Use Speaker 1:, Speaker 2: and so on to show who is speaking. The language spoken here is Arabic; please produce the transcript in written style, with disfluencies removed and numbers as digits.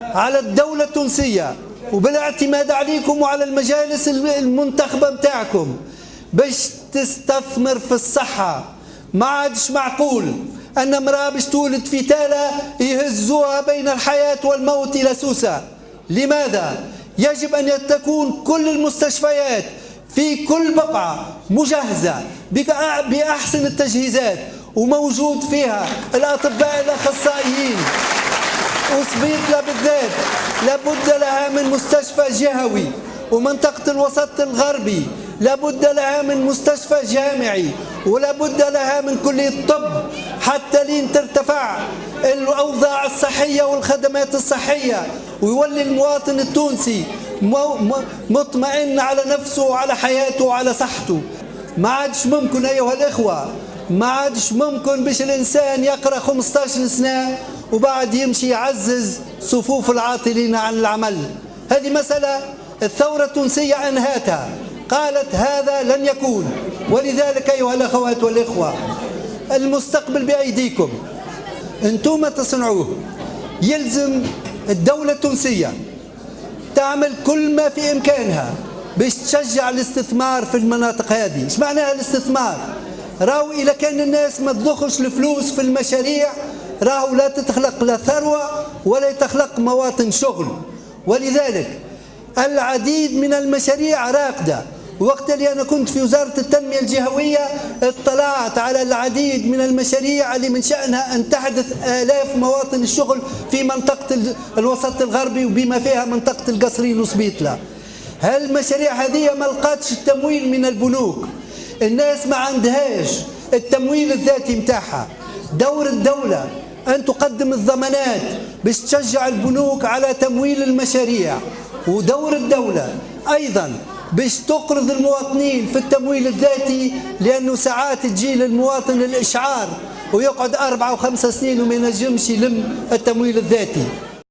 Speaker 1: على الدولة التونسية وبالاعتماد عليكم وعلى المجالس المنتخبة متاعكم باش تستثمر في الصحة. ما عادش معقول أن امرأة باش تولد في تالة يهزوها بين الحياة والموت إلى سوسة. لماذا؟ يجب أن تكون كل المستشفيات في كل بقعة مجهزة بأحسن التجهيزات وموجود فيها الأطباء الأخصائيين. وسبيطلة بالذات لابد لها من مستشفى جهوي، ومنطقة الوسط الغربي لابد لها من مستشفى جامعي، ولابد لها من كلية طب حتى لين ترتفع الأوضاع الصحية والخدمات الصحية، ويولي المواطن التونسي مطمئن على نفسه وعلى حياته وعلى صحته. ما عادش ممكن أيها الإخوة، ما عادش ممكن باش الإنسان يقرأ 15 سنة وبعد يمشي يعزز صفوف العاطلين عن العمل. هذه مسألة الثورة التونسية أنهتها، قالت هذا لن يكون. ولذلك أيها الأخوات والإخوة، المستقبل بأيديكم، أنتم تصنعوه. يلزم الدولة التونسية تعمل كل ما في إمكانها باش تشجع الاستثمار في المناطق هذه. ايش معناها الاستثمار؟ راهو إذا كان الناس ما تضخش الفلوس في المشاريع راهو لا تتخلق لا ثروة ولا يتخلق مواطن شغل. ولذلك العديد من المشاريع راقدة. وقت اللي أنا كنت في وزارة التنمية الجهوية اطلعت على العديد من المشاريع اللي من شأنها أن تحدث آلاف مواطن الشغل في منطقة الوسط الغربي وبما فيها منطقة القصرين وسبيطلة. هالمشاريع هذه ما لقاتش التمويل من البنوك، الناس ما عندهاش التمويل الذاتي متاعها. دور الدولة أن تقدم الضمانات باش تشجع البنوك على تمويل المشاريع، ودور الدولة أيضا باش تقرض المواطنين في التمويل الذاتي، لأنه ساعات تجي للمواطن الإشعار ويقعد 4 و5 سنين وما ينجمش يلم التمويل الذاتي.